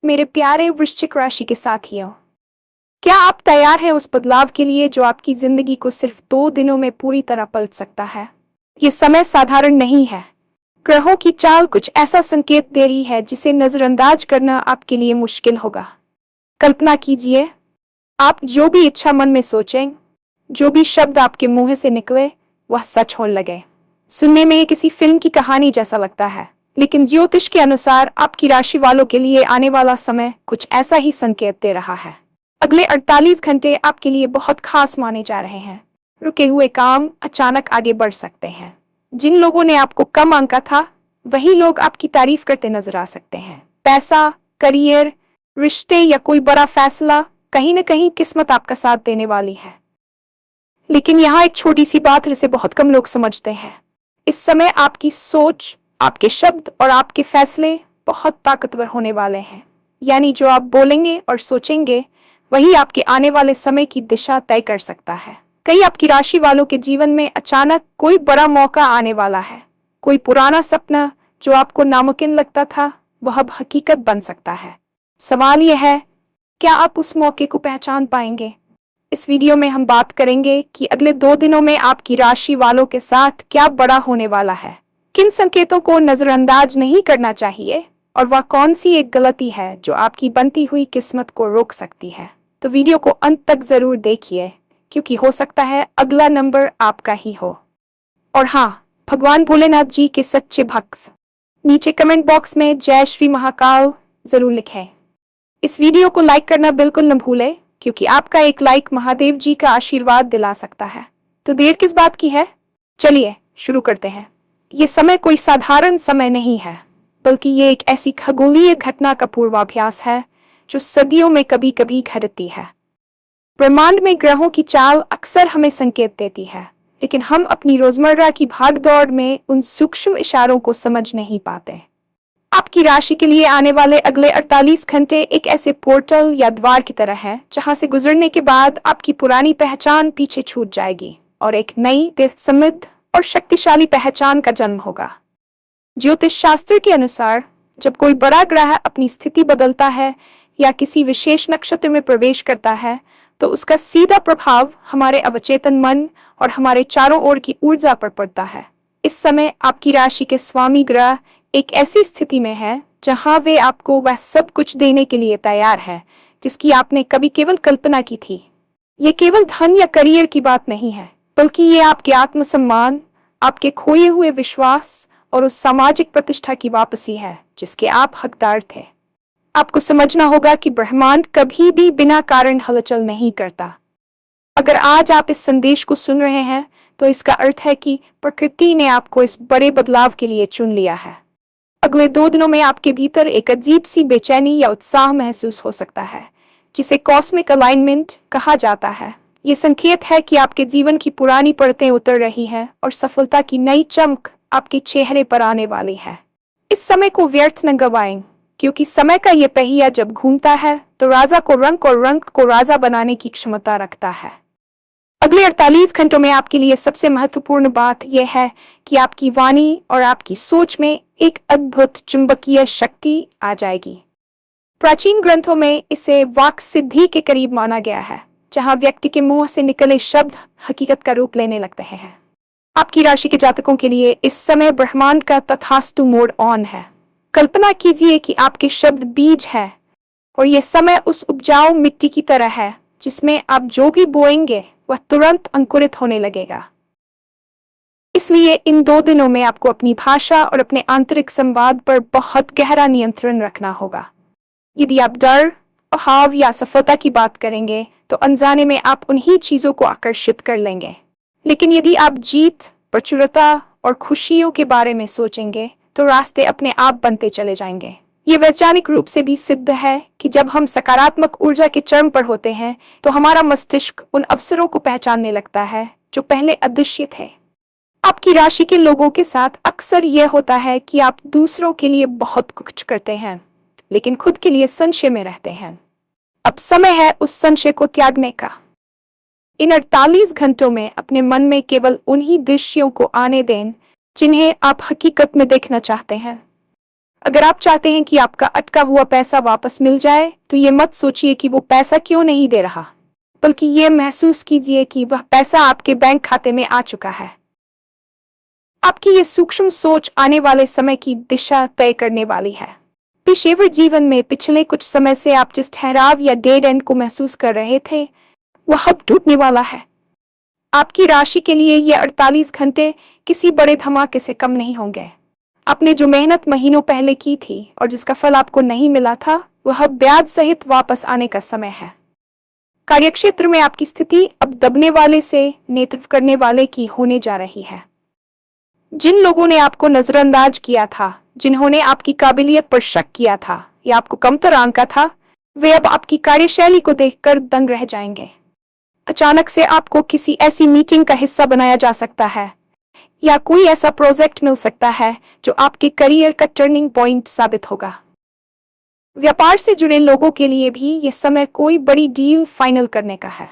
मेरे प्यारे वृश्चिक राशि के साथियों, क्या आप तैयार हैं उस बदलाव के लिए जो आपकी जिंदगी को सिर्फ 2 दिनों में पूरी तरह पलट सकता है? ये समय साधारण नहीं है। ग्रहों की चाल कुछ ऐसा संकेत दे रही है जिसे नजरअंदाज करना आपके लिए मुश्किल होगा। कल्पना कीजिए, आप जो भी इच्छा मन में सोचें, जो भी शब्द आपके मुंह से निकले, वह सच होने लगे। सुनने में ये किसी फिल्म की कहानी जैसा लगता है, लेकिन ज्योतिष के अनुसार आपकी राशि वालों के लिए आने वाला समय कुछ ऐसा ही संकेत दे रहा है। अगले 48 घंटे आपके लिए बहुत खास माने जा रहे हैं। रुके हुए काम अचानक आगे बढ़ सकते हैं। जिन लोगों ने आपको कम आंका था, वही लोग आपकी तारीफ करते नजर आ सकते हैं। पैसा, करियर, रिश्ते या कोई बड़ा फैसला, कहीं न कहीं किस्मत आपका साथ देने वाली है। लेकिन यहाँ एक छोटी सी बात जिसे बहुत कम लोग समझते हैं। इस समय आपकी सोच, आपके शब्द और आपके फैसले बहुत ताकतवर होने वाले हैं। यानी जो आप बोलेंगे और सोचेंगे, वही आपके आने वाले समय की दिशा तय कर सकता है। कई आपकी राशि वालों के जीवन में अचानक कोई बड़ा मौका आने वाला है। कोई पुराना सपना जो आपको नामुमकिन लगता था, वह अब हकीकत बन सकता है। सवाल यह है, क्या आप उस मौके को पहचान पाएंगे? इस वीडियो में हम बात करेंगे कि अगले 2 दिनों में आपकी राशि वालों के साथ क्या बड़ा होने वाला है, किन संकेतों को नजरअंदाज नहीं करना चाहिए और वह कौन सी एक गलती है जो आपकी बनती हुई किस्मत को रोक सकती है। तो वीडियो को अंत तक जरूर देखिए, क्योंकि हो सकता है अगला नंबर आपका ही हो। और हाँ, भगवान भोलेनाथ जी के सच्चे भक्त नीचे कमेंट बॉक्स में जय श्री महाकाल जरूर लिखें। इस वीडियो को लाइक करना बिल्कुल न भूलें, क्योंकि आपका एक लाइक महादेव जी का आशीर्वाद दिला सकता है। तो देर किस बात की है, चलिए शुरू करते हैं। ये समय कोई साधारण समय नहीं है, बल्कि ये एक ऐसी खगोलीय घटना का पूर्वाभ्यास है जो सदियों में कभी कभी घटती है। ब्रह्मांड में ग्रहों की चाल अक्सर हमें संकेत देती है, लेकिन हम अपनी रोजमर्रा की भागदौड़ में उन सूक्ष्म इशारों को समझ नहीं पाते। आपकी राशि के लिए आने वाले अगले 48 घंटे एक ऐसे पोर्टल या द्वार की तरह है, जहां से गुजरने के बाद आपकी पुरानी पहचान पीछे छूट जाएगी और एक नई, समृद्ध और शक्तिशाली पहचान का जन्म होगा। ज्योतिष शास्त्र के अनुसार, जब कोई बड़ा ग्रह अपनी स्थिति बदलता है या किसी विशेष नक्षत्र में प्रवेश करता है, तो उसका सीधा प्रभाव हमारे अवचेतन मन और हमारे चारों ओर की ऊर्जा पर पड़ता है। इस समय आपकी राशि के स्वामी ग्रह एक ऐसी स्थिति में है जहां वे आपको वह सब कुछ देने के लिए तैयार है जिसकी आपने कभी केवल कल्पना की थी। ये केवल धन या करियर की बात नहीं है, बल्कि ये आपके आत्मसम्मान, आपके खोए हुए विश्वास और उस सामाजिक प्रतिष्ठा की वापसी है जिसके आप हकदार थे। आपको समझना होगा कि ब्रह्मांड कभी भी बिना कारण हलचल नहीं करता। अगर आज आप इस संदेश को सुन रहे हैं, तो इसका अर्थ है कि प्रकृति ने आपको इस बड़े बदलाव के लिए चुन लिया है। अगले 2 दिनों में आपके भीतर एक अजीब सी बेचैनी या उत्साह महसूस हो सकता है, जिसे कॉस्मिक अलाइनमेंट कहा जाता है। ये संकेत है कि आपके जीवन की पुरानी परतें उतर रही हैं और सफलता की नई चमक आपके चेहरे पर आने वाली है। इस समय को व्यर्थ न गवाएं, क्योंकि समय का ये पहिया जब घूमता है तो राजा को रंग और रंग को राजा बनाने की क्षमता रखता है। अगले 48 घंटों में आपके लिए सबसे महत्वपूर्ण बात यह है कि आपकी वाणी और आपकी सोच में एक अद्भुत चुंबकीय शक्ति आ जाएगी। प्राचीन ग्रंथों में इसे वाक् सिद्धि के करीब माना गया है, जहां व्यक्ति के मुंह से निकले शब्द हकीकत का रूप लेने लगते हैं। आपकी राशि के जातकों के लिए इस समय ब्रह्मांड का तथास्तु मोड ऑन है। कल्पना कीजिए कि आपके शब्द बीज है और यह समय उस उपजाऊ मिट्टी की तरह है जिसमें आप जो भी बोएंगे वह तुरंत अंकुरित होने लगेगा। इसलिए इन 2 दिनों में आपको अपनी भाषा और अपने आंतरिक संवाद पर बहुत गहरा नियंत्रण रखना होगा। यदि आप डर, अभाव या असफलता की बात करेंगे, तो अनजाने में आप उन्हीं चीजों को आकर्षित कर लेंगे। लेकिन यदि आप जीत, प्रचुरता और खुशियों के बारे में सोचेंगे, तो रास्ते अपने आप बनते चले जाएंगे। ये वैज्ञानिक रूप से भी सिद्ध है कि जब हम सकारात्मक ऊर्जा के चरम पर होते हैं, तो हमारा मस्तिष्क उन अवसरों को पहचानने लगता है जो पहले अदृश्य थे। आपकी राशि के लोगों के साथ अक्सर यह होता है कि आप दूसरों के लिए बहुत कुछ करते हैं, लेकिन खुद के लिए संशय में रहते हैं। अब समय है उस संशय को त्यागने का। इन 48 घंटों में अपने मन में केवल उन्हीं दृश्यों को आने दें जिन्हें आप हकीकत में देखना चाहते हैं। अगर आप चाहते हैं कि आपका अटका हुआ पैसा वापस मिल जाए, तो ये मत सोचिए कि वो पैसा क्यों नहीं दे रहा, बल्कि ये महसूस कीजिए कि वह पैसा आपके बैंक खाते में आ चुका है। आपकी ये सूक्ष्म सोच आने वाले समय की दिशा तय करने वाली है। पेशेवर जीवन में पिछले कुछ समय से आप जिस ठहराव या डेड एंड को महसूस कर रहे थे, वह अब टूटने वाला है। आपकी राशि के लिए ये 48 घंटे किसी बड़े धमाके से कम नहीं होंगे। आपने जो मेहनत महीनों पहले की थी और जिसका फल आपको नहीं मिला था, वह अब ब्याज सहित वापस आने का समय है। कार्यक्षेत्र में आपकी स्थिति अब दबने वाले से नेतृत्व करने वाले की होने जा रही है। जिन लोगों ने आपको नजरअंदाज किया था, जिन्होंने आपकी काबिलियत पर शक किया था या आपको कमतर आंका था, वे अब आपकी कार्यशैली को देखकर दंग रह जाएंगे। अचानक से आपको किसी ऐसी मीटिंग का हिस्सा बनाया जा सकता है या कोई ऐसा प्रोजेक्ट मिल सकता है जो आपके करियर का टर्निंग पॉइंट साबित होगा। व्यापार से जुड़े लोगों के लिए भी यह समय कोई बड़ी डील फाइनल करने का है।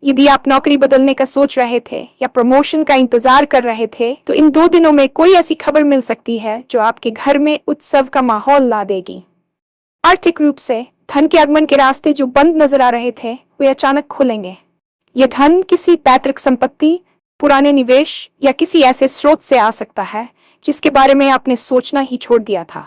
यदि आप नौकरी बदलने का सोच रहे थे या प्रमोशन का इंतजार कर रहे थे, तो इन 2 दिनों में कोई ऐसी खबर मिल सकती है जो आपके घर में उत्सव का माहौल ला देगी। आर्थिक रूप से धन के आगमन के रास्ते जो बंद नजर आ रहे थे, वे अचानक खुलेंगे। यह धन किसी पैतृक संपत्ति, पुराने निवेश या किसी ऐसे स्रोत से आ सकता है जिसके बारे में आपने सोचना ही छोड़ दिया था।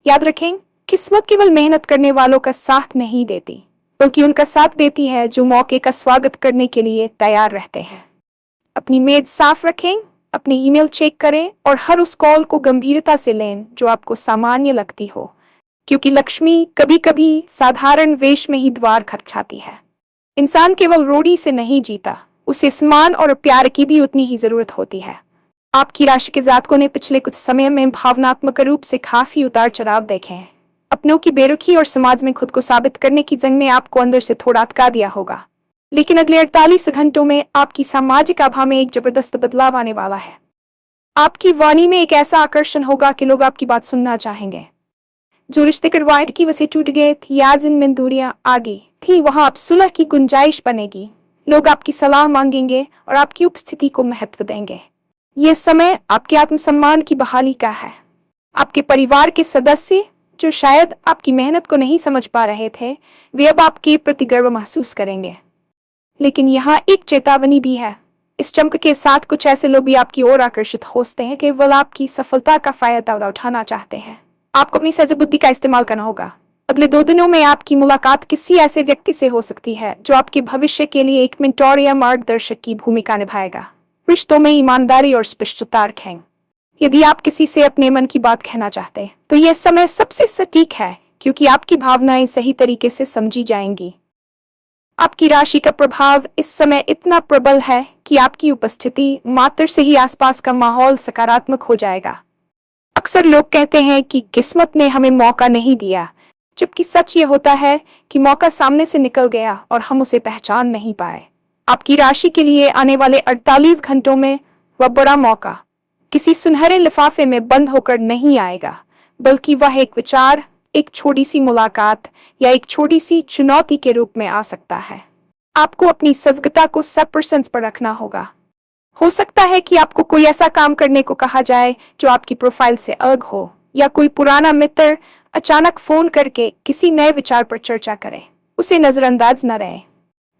याद रखें, किस्मत केवल मेहनत करने वालों का साथ नहीं देती, बल्कि उनका साथ देती है जो मौके का स्वागत करने के लिए तैयार रहते हैं। अपनी मेज साफ रखें, अपनी ईमेल चेक करें और हर उस कॉल को गंभीरता से लें जो आपको सामान्य लगती हो, क्योंकि लक्ष्मी कभी कभी साधारण वेश में ही द्वार खटखटाती है। इंसान केवल रोटी से नहीं जीता, उसे सम्मान और प्यार की भी उतनी ही जरूरत होती है। आपकी राशि के जातकों ने पिछले कुछ समय में भावनात्मक रूप से काफी उतार चढ़ाव देखे हैं। अपनों की बेरुखी और समाज में खुद को साबित करने की जंग में आपको अंदर से थोड़ा अटका दिया होगा, लेकिन अगले 48 घंटों में आपकी सामाजिक आभा में एक जबरदस्त बदलाव आने वाला है। आपकी वाणी में एक ऐसा आकर्षण होगा कि लोग आपकी बात सुनना चाहेंगे। जो रिश्ते कड़वाहट की वजह से टूट गए थे या जिनमें दूरियां आ गई थी, वहां अब सुलह की गुंजाइश बनेगी। लोग आपकी सलाह मांगेंगे और आपकी उपस्थिति को महत्व देंगे। यह समय आपके आत्मसम्मान की बहाली का है। आपके परिवार के सदस्य जो शायद आपकी मेहनत को नहीं समझ पा रहे थे, वे अब आपके प्रति गर्व महसूस करेंगे। लेकिन यहाँ एक चेतावनी भी है। इस चमक के साथ कुछ ऐसे लोग भी आपकी ओर आकर्षित होते हैं, केवल आपकी सफलता का फायदा उठाना चाहते हैं। आपको अपनी सजग बुद्धि का इस्तेमाल करना होगा। अगले 2 दिनों में आपकी मुलाकात किसी ऐसे व्यक्ति से हो सकती है जो आपके भविष्य के लिए एक मेंटोर या मार्गदर्शक की भूमिका निभाएगा। रिश्तों में ईमानदारी और स्पष्टता रखें। यदि आप किसी से अपने मन की बात कहना चाहते हैं, तो यह समय सबसे सटीक है, क्योंकि आपकी भावनाएं सही तरीके से समझी जाएंगी। आपकी राशि का प्रभाव इस समय इतना प्रबल है कि आपकी उपस्थिति मात्र से ही आसपास का माहौल सकारात्मक हो जाएगा। अक्सर लोग कहते हैं कि किस्मत ने हमें मौका नहीं दिया, जबकि सच ये होता है कि मौका सामने से निकल गया और हम उसे पहचान नहीं पाए। आपकी राशि के लिए आने वाले 48 घंटों में वह बड़ा मौका किसी सुनहरे लिफाफे में बंद होकर नहीं आएगा, बल्कि वह एक विचार, एक छोटी सी मुलाकात या एक छोटी सी चुनौती के रूप में आ सकता है। आपको अपनी सजगता को 100% पर रखना होगा। हो सकता है कि आपको कोई ऐसा काम करने को कहा जाए जो आपकी प्रोफाइल से अलग हो, या कोई पुराना मित्र अचानक फोन करके किसी नए विचार पर चर्चा करे। उसे नजरअंदाज न रहे।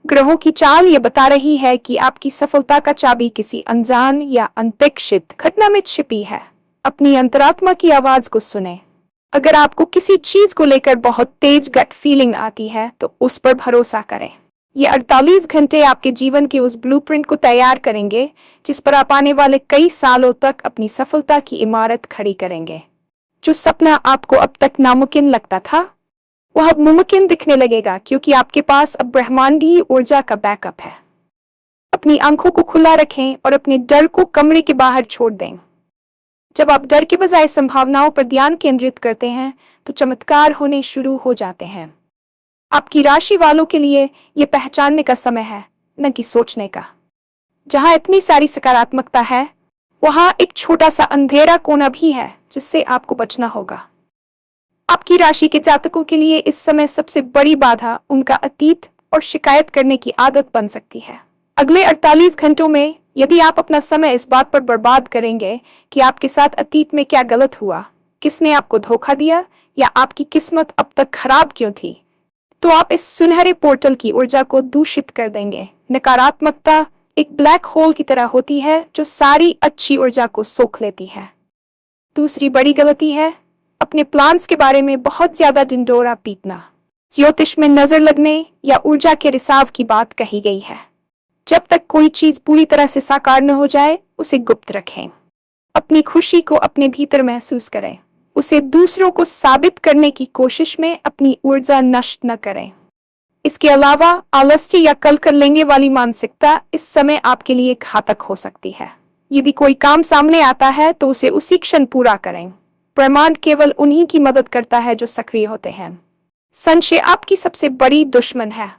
ग्रहों की चाल ये बता रही है कि आपकी सफलता का चाबी किसी अनजान या अनपेक्षित घटना में छिपी है। अपनी अंतरात्मा की आवाज को सुने। अगर आपको किसी चीज को लेकर बहुत तेज गट फीलिंग आती है, तो उस पर भरोसा करें। ये 48 घंटे आपके जीवन के उस ब्लूप्रिंट को तैयार करेंगे जिस पर आप आने वाले कई सालों तक अपनी सफलता की इमारत खड़ी करेंगे। जो सपना आपको अब तक नामुमकिन लगता था, वह अब मुमकिन दिखने लगेगा, क्योंकि आपके पास अब ब्रह्मांडीय ऊर्जा का बैकअप है। अपनी आंखों को खुला रखें और अपने डर को कमरे के बाहर छोड़ दें। जब आप डर के बजाय संभावनाओं पर ध्यान केंद्रित करते हैं, तो चमत्कार होने शुरू हो जाते हैं। आपकी राशि वालों के लिए यह पहचानने का समय है, न कि सोचने का। जहां इतनी सारी सकारात्मकता है, वहां एक छोटा सा अंधेरा कोना भी है जिससे आपको बचना होगा। आपकी राशि के जातकों के लिए इस समय सबसे बड़ी बाधा उनका अतीत और शिकायत करने की आदत बन सकती है। अगले 48 घंटों में यदि आप अपना समय इस बात पर बर्बाद करेंगे कि आपके साथ अतीत में क्या गलत हुआ, किसने आपको धोखा दिया या आपकी किस्मत अब तक खराब क्यों थी, तो आप इस सुनहरे पोर्टल की ऊर्जा को दूषित कर देंगे। नकारात्मकता एक ब्लैक होल की तरह होती है जो सारी अच्छी ऊर्जा को सोख लेती है। दूसरी बड़ी गलती है अपने प्लान्स के बारे में बहुत ज्यादा ढिंढोरा पीटना। ज्योतिष में नजर लगने या ऊर्जा के रिसाव की बात कही गई है। जब तक कोई चीज पूरी तरह से साकार न हो जाए उसे गुप्त रखें। अपनी खुशी को अपने भीतर महसूस करें। उसे दूसरों को साबित करने की कोशिश में अपनी ऊर्जा नष्ट न करें। इसके अलावा आलस्य या कल कर लेंगे वाली मानसिकता इस समय आपके लिए घातक हो सकती है। यदि कोई काम सामने आता है तो उसे उसी क्षण पूरा करें। ब्रह्मांड केवल उन्हीं की मदद करता है जो सक्रिय होते हैं। संशय आपकी सबसे बड़ी दुश्मन है।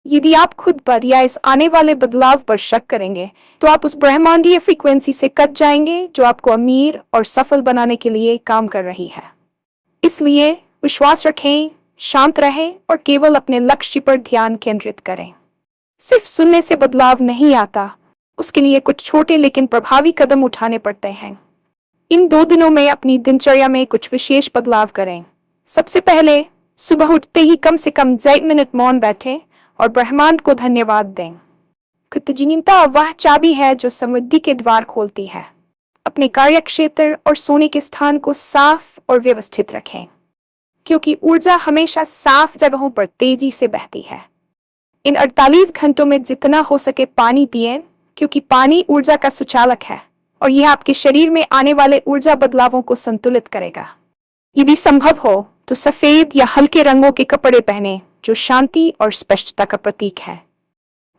यदि आप खुद पर या इस आने वाले बदलाव पर शक करेंगे तो आप उस ब्रह्मांडीय फ्रीक्वेंसी से कट जाएंगे जो आपको अमीर और सफल बनाने के लिए काम कर रही है। इसलिए विश्वास रखें, शांत रहें और केवल अपने लक्ष्य पर ध्यान केंद्रित करें। सिर्फ सुनने से बदलाव नहीं आता, उसके लिए कुछ छोटे लेकिन प्रभावी कदम उठाने पड़ते हैं। इन 2 दिनों में अपनी दिनचर्या में कुछ विशेष बदलाव करें। सबसे पहले सुबह उठते ही कम से कम 1 मिनट मौन बैठें और ब्रह्मांड को धन्यवाद दें। कृतज्ञता वह चाबी है जो समृद्धि के द्वार खोलती है। अपने कार्यक्षेत्र और सोने के स्थान को साफ और व्यवस्थित रखें, क्योंकि ऊर्जा हमेशा साफ जगहों पर तेजी से बहती है। इन 48 घंटों में जितना हो सके पानी पिएं, क्योंकि पानी ऊर्जा का सुचालक है और यह आपके शरीर में आने वाले ऊर्जा बदलावों को संतुलित करेगा। यदि संभव हो तो सफेद या हल्के रंगों के कपड़े पहने जो शांति और स्पष्टता का प्रतीक है।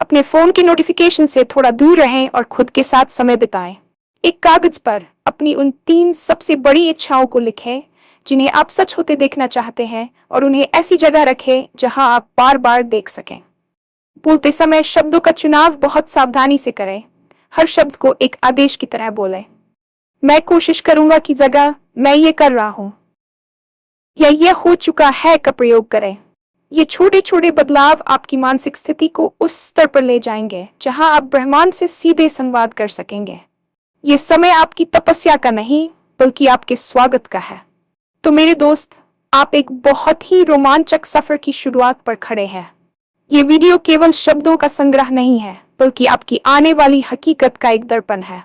अपने फोन के नोटिफिकेशन से थोड़ा दूर रहें और खुद के साथ समय बिताएं। एक कागज पर अपनी उन 3 सबसे बड़ी इच्छाओं को लिखें जिन्हें आप सच होते देखना चाहते हैं और उन्हें ऐसी जगह रखें जहां आप बार बार देख सकें। बोलते समय शब्दों का चुनाव बहुत सावधानी से करें। हर शब्द को एक आदेश की तरह बोलें। मैं कोशिश करूंगा की जगह मैं ये कर रहा हूं या यह हो चुका है का प्रयोग करें। ये छोटे छोटे बदलाव आपकी मानसिक स्थिति को उस स्तर पर ले जाएंगे जहां आप ब्रह्मांड से सीधे संवाद कर सकेंगे। ये समय आपकी तपस्या का नहीं बल्कि आपके स्वागत का है। तो मेरे दोस्त, आप एक बहुत ही रोमांचक सफर की शुरुआत पर खड़े हैं। ये वीडियो केवल शब्दों का संग्रह नहीं है बल्कि आपकी आने वाली हकीकत का एक दर्पण है।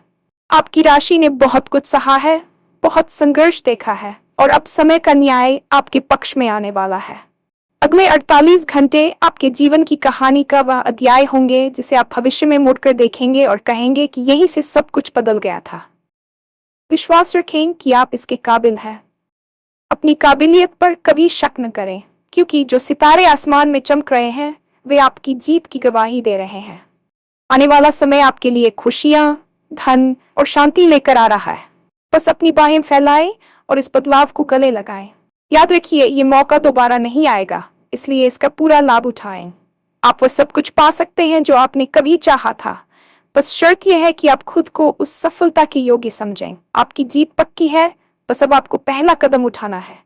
आपकी राशि ने बहुत कुछ सहा है, बहुत संघर्ष देखा है और अब समय का न्याय आपके पक्ष में आने वाला है। अगले 48 घंटे आपके जीवन की कहानी का वह अध्याय होंगे जिसे आप भविष्य में मुड़कर देखेंगे और कहेंगे कि यहीं से सब कुछ बदल गया था। विश्वास रखें कि आप इसके काबिल हैं। अपनी काबिलियत पर कभी शक न करें, क्योंकि जो सितारे आसमान में चमक रहे हैं वे आपकी जीत की गवाही दे रहे हैं। आने वाला समय आपके लिए खुशियां, धन और शांति लेकर आ रहा है। बस अपनी बाहें फैलाएं और इस बदलाव को गले लगाएं। याद रखिए, ये मौका दोबारा नहीं आएगा, इसलिए इसका पूरा लाभ उठाएं। आप वह सब कुछ पा सकते हैं जो आपने कभी चाहा था। बस शर्त यह है कि आप खुद को उस सफलता के योग्य समझें। आपकी जीत पक्की है, बस अब आपको पहला कदम उठाना है।